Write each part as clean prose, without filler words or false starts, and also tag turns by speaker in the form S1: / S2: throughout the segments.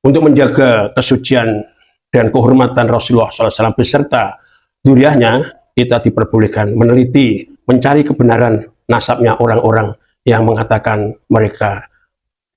S1: Untuk menjaga kesucian dan kehormatan Rasulullah SAW beserta dzurriyyahnya, kita diperbolehkan meneliti, mencari kebenaran nasabnya orang-orang yang mengatakan mereka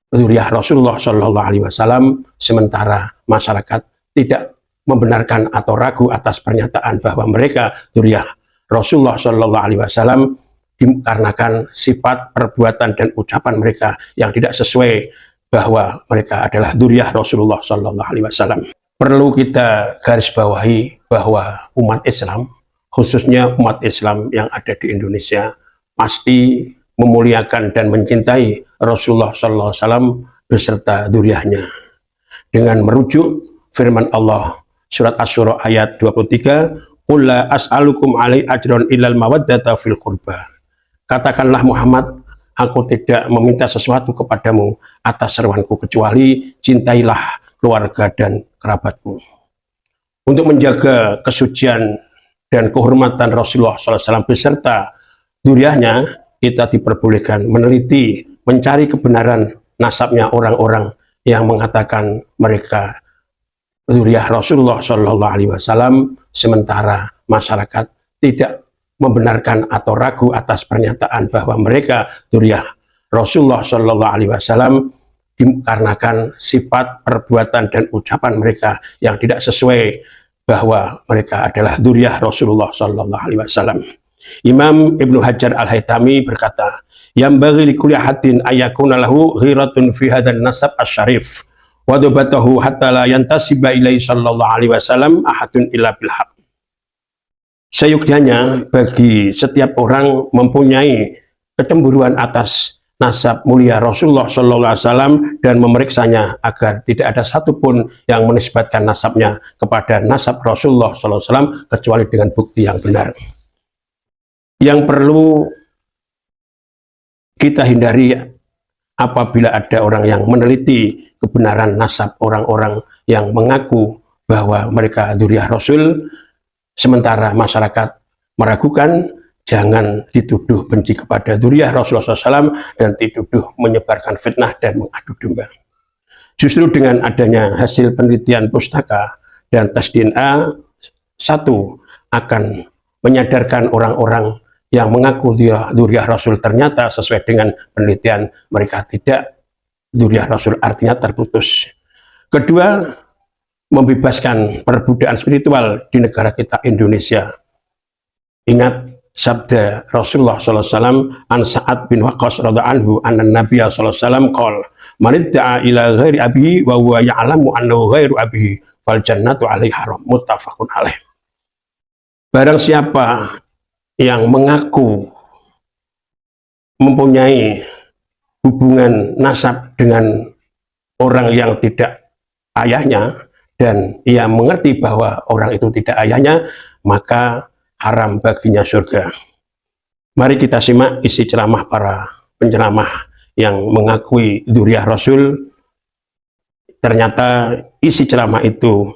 S1: dzurriyyah Rasulullah SAW, sementara masyarakat tidak membenarkan atau ragu atas pernyataan bahwa mereka dzurriyyah Rasulullah SAW dikarenakan sifat, perbuatan, dan ucapan mereka yang tidak sesuai bahwa mereka adalah dzurriyyah Rasulullah SAW. Perlu kita garis bawahi bahwa umat Islam, khususnya umat Islam yang ada di Indonesia, pasti memuliakan dan mencintai Rasulullah SAW beserta dzurriyyahnya. Dengan merujuk firman Allah surat Asy-Syura ayat 23, "Qul la as'alukum alaihi ajran illal mawaddata fil qurba." Katakanlah Muhammad, aku tidak meminta sesuatu kepadamu atas seruanku kecuali cintailah keluarga dan kerabatku. Untuk menjaga kesucian dan kehormatan Rasulullah SAW beserta dzurriyyahnya, kita diperbolehkan meneliti, mencari kebenaran nasabnya orang-orang yang mengatakan mereka dzurriyyah Rasulullah SAW, sementara masyarakat tidak membenarkan atau ragu atas pernyataan bahwa mereka dzurriyyah Rasulullah SAW dikarenakan sifat, perbuatan, dan ucapan mereka yang tidak sesuai bahwa mereka adalah dzurriyyah Rasulullah SAW. Imam Ibnu Hajar Al-Haytami berkata, "Yambaghi likulli ahadin ayyakuna lahu ghiratun fi hadzal nasab asy-syarif wa dabatahu hatta la yantasiba ilaihi sallallahu alaihi wasallam ahadun illa bil haqq." Seyogyanya bagi setiap orang mempunyai kecemburuan atas nasab mulia Rasulullah SAW dan memeriksanya agar tidak ada satupun yang menisbatkan nasabnya kepada nasab Rasulullah SAW kecuali dengan bukti yang benar. Yang perlu kita hindari apabila ada orang yang meneliti kebenaran nasab orang-orang yang mengaku bahwa mereka dzurriyyah Rasul, sementara masyarakat meragukan, jangan dituduh benci kepada dzurriyyah Rasulullah SAW dan dituduh menyebarkan fitnah dan mengadu domba. Justru dengan adanya hasil penelitian pustaka dan tes DNA, satu akan menyadarkan orang-orang yang mengaku dzurriyyah Rasul ternyata sesuai dengan penelitian mereka tidak dzurriyyah Rasul, artinya terputus. Kedua, membebaskan perbudakan spiritual di negara kita Indonesia. Ingat sabda Rasulullah SAW an Sa'ad bin Waqqas radhiyallahu anhu anna Nabiya SAW qol man idda'a ila ghairi abihi wa huwa ya'lamu annahu ghairu abihi fal jannatu alaihi haram, muttafaqun alaih. Barang siapa yang mengaku mempunyai hubungan nasab dengan orang yang tidak ayahnya dan ia mengerti bahwa orang itu tidak ayahnya, maka haram baginya surga. Mari kita simak isi ceramah para penceramah yang mengakui dzurriyyah Rasul. Ternyata isi ceramah itu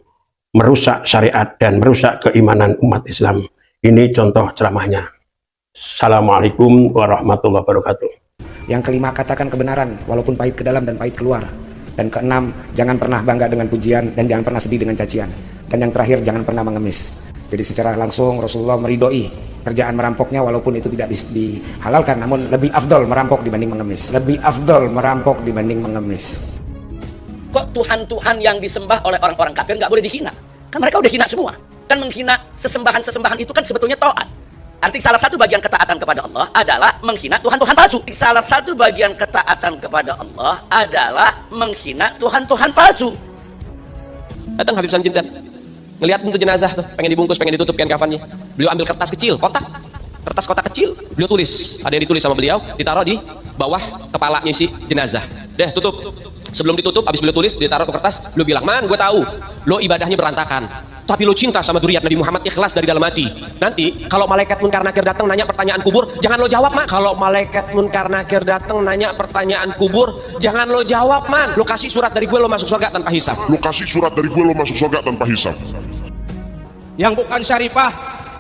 S1: merusak syariat dan merusak keimanan umat Islam. Ini contoh ceramahnya. Assalamualaikum warahmatullahi wabarakatuh.
S2: Yang kelima, katakan kebenaran walaupun pahit ke dalam dan pahit keluar. Dan keenam, jangan pernah bangga dengan pujian dan jangan pernah sedih dengan cacian. Dan yang terakhir, jangan pernah mengemis. Jadi secara langsung Rasulullah meridhoi kerjaan merampoknya walaupun itu tidak dihalalkan, namun lebih afdol merampok dibanding mengemis. Lebih afdol merampok dibanding mengemis.
S3: Kok Tuhan-Tuhan yang disembah oleh orang-orang kafir nggak boleh dihina? Kan mereka udah hina semua. Kan menghina sesembahan-sesembahan itu kan sebetulnya taat. Arti salah satu bagian ketaatan kepada Allah adalah menghina Tuhan-Tuhan palsu. Salah satu bagian ketaatan kepada Allah adalah menghina Tuhan-Tuhan palsu. Datang Habib Samjinten, ngelihat untuk jenazah tuh, pengen dibungkus, pengen ditutup kain kafannya. Beliau ambil kertas kecil, kertas kotak kecil, beliau tulis. Ada yang ditulis sama beliau, ditaruh di bawah kepalanya si jenazah. Deh, tutup. Sebelum ditutup, habis beliau tulis, ditaruh ke kertas, beliau bilang, "Man, gue tahu, lo ibadahnya berantakan, tapi lo cinta sama dzurriyyat Nabi Muhammad, ikhlas dari dalam hati. Nanti kalau malaikat munkar nakir datang nanya pertanyaan kubur, jangan lo jawab, man. Kalau malaikat munkar nakir datang nanya pertanyaan kubur, jangan lo jawab, man. Lo kasih surat dari gue, lo masuk surga tanpa hisab.
S4: Lo kasih surat dari gue, lo masuk surga tanpa hisab."
S5: Yang bukan syarifah,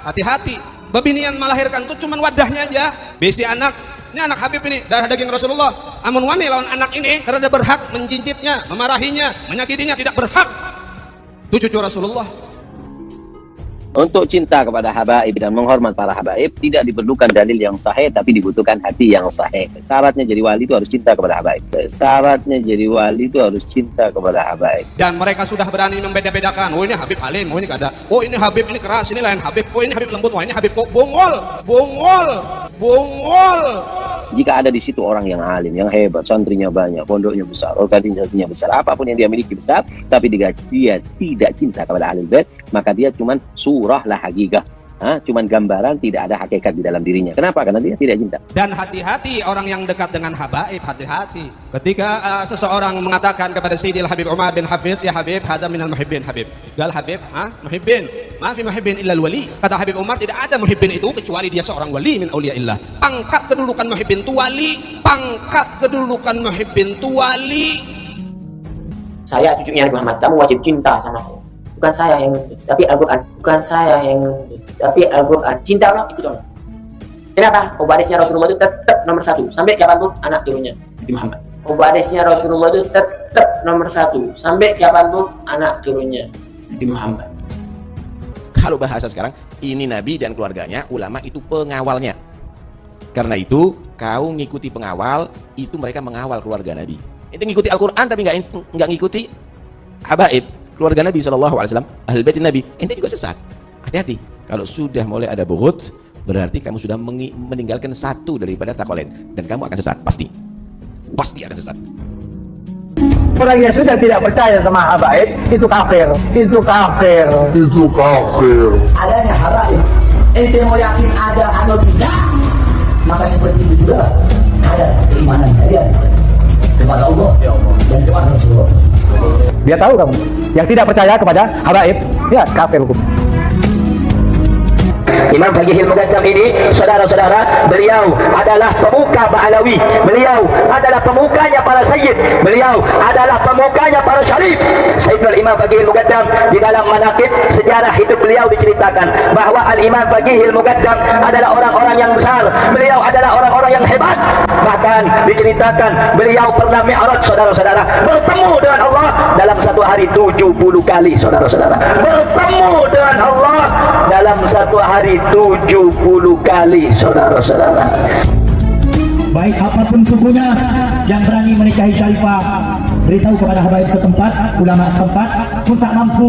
S5: hati-hati. Bebinian melahirkan itu cuma wadahnya aja. Besi anak Ini anak Habib ini, darah daging Rasulullah. Amun wani lawan anak ini karena dia berhak menjincitnya, memarahinya, menyakitinya, tidak berhak. Itu cucu Rasulullah.
S6: Untuk cinta kepada habaib dan menghormat para habaib tidak diperlukan dalil yang sahih, tapi dibutuhkan hati yang sahih. Syaratnya jadi wali itu harus cinta kepada habaib. Syaratnya jadi wali itu harus cinta kepada habaib.
S5: Dan mereka sudah berani membeda-bedakan. Oh ini Habib alim, oh ini kada. Oh ini Habib ini keras, ini lain Habib. Oh ini Habib lembut, oh ini Habib kok bongol, bongol, bongol.
S6: Jika ada di situ orang yang alim, yang hebat, santrinya banyak, pondoknya besar, organisasinya besar, apapun yang dia miliki besar, tapi dia tidak cinta kepada ahlul bait, maka dia cuman surah lah hakikah, cuman gambaran, tidak ada hakikat di dalam dirinya. Kenapa? Karena dia tidak cinta.
S5: Dan hati-hati orang yang dekat dengan habaib, hati-hati. Ketika seseorang mengatakan kepada Sayyidil Habib Umar bin Hafiz, ya Habib, hada minal muhibbin Habib. Gal Habib, muhibbin. Maafi muhibbin illa wali. Kata Habib Umar, tidak ada muhibbin itu kecuali dia seorang wali min auliyaillah. Pangkat kedudukan muhibbin itu wali. Pangkat kedudukan muhibbin itu wali.
S7: Saya cucunya Nabi Muhammad, kamu wajib cinta sama saya. Bukan saya yang, tapi Al-Quran. Bukan saya yang, tapi Al-Quran. Cinta Allah, ikut Allah. Kenapa? Obadisnya Rasulullah itu tetap nomor 1 sampai kapanpun anak turunnya Nabi Muhammad. Obadisnya Rasulullah itu tetap nomor 1 sampai kapanpun anak turunnya Nabi Muhammad.
S8: Kalau bahasa sekarang, ini Nabi dan keluarganya, ulama itu pengawalnya. Karena itu, kau ngikuti pengawal, itu mereka mengawal keluarga Nabi. Itu ngikuti Al-Quran tapi nggak ngikuti habaib, keluarga Nabi SAW, ahlul bait Nabi, ente juga sesat. Hati-hati, kalau sudah mulai ada bughut, berarti kamu sudah meninggalkan satu daripada takolen, dan kamu akan sesat, pasti akan sesat.
S9: Orang yang sudah tidak percaya sama habaib itu kafir, itu kafir.
S10: Adanya habaib, ente mau yakin ada atau tidak, maka seperti itu juga kadar keimanan kalian kepada Allah dan kepada Rasulullah.
S9: Dia tahu kamu yang tidak percaya kepada habaib, ya kafir hukum.
S11: Imam Faqihil Muqaddam ini, saudara-saudara, beliau adalah pemuka Ba'alawi, beliau adalah pemukanya para sayyid, beliau adalah pemukanya para syarif. Sayyidul Imam Faqihil Muqaddam, di dalam manaqib sejarah hidup beliau diceritakan bahwa Al-Imam Faqihil Muqaddam adalah orang-orang yang besar, beliau adalah orang-orang yang hebat. Bahkan diceritakan beliau pernah mi'raj, saudara-saudara, bertemu dengan Allah dalam satu hari 70 kali, saudara-saudara, bertemu dengan Allah dalam satu hari 70 kali, saudara-saudara.
S12: Baik apapun sukunya yang berani menikahi Syarifah, beritahu kepada habaib setempat, ulama setempat, pun tak mampu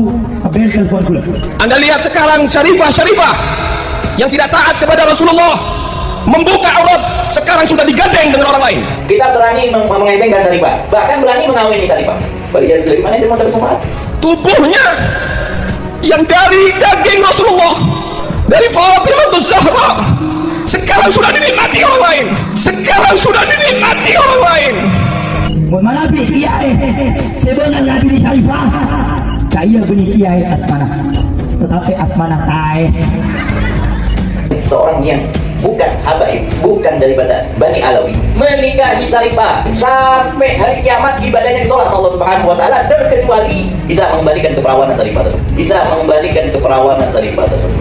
S12: bel telepon pula.
S5: Anda lihat sekarang Syarifah yang tidak taat kepada Rasulullah, membuka aurat, sekarang sudah digandeng dengan orang lain.
S11: Kita berani mengentengkan Syarifah, bahkan berani mengawini Syarifah. Bagi dari mana itu mau bersama?
S5: Tubuhnya yang dari daging Rasulullah, dari Fatimah Zahra, sekarang sudah dinikmati orang lain. Sekarang sudah dinikmati orang lain.
S12: Malabi kiai sebenarnya Nabi Syarifah, saya bunyi kiai Asmanah, tetapi Asmanah tai.
S11: Seorang yang bukan habaib, bukan daripada Bani Alawi, menikahi Syarifah sampai hari kiamat ibadahnya ditolak Allah Subhanahu wa taala, terkecuali bisa mengembalikan keperawanan Syarifah tersebut. Bisa mengembalikan keperawanan Syarifah tersebut.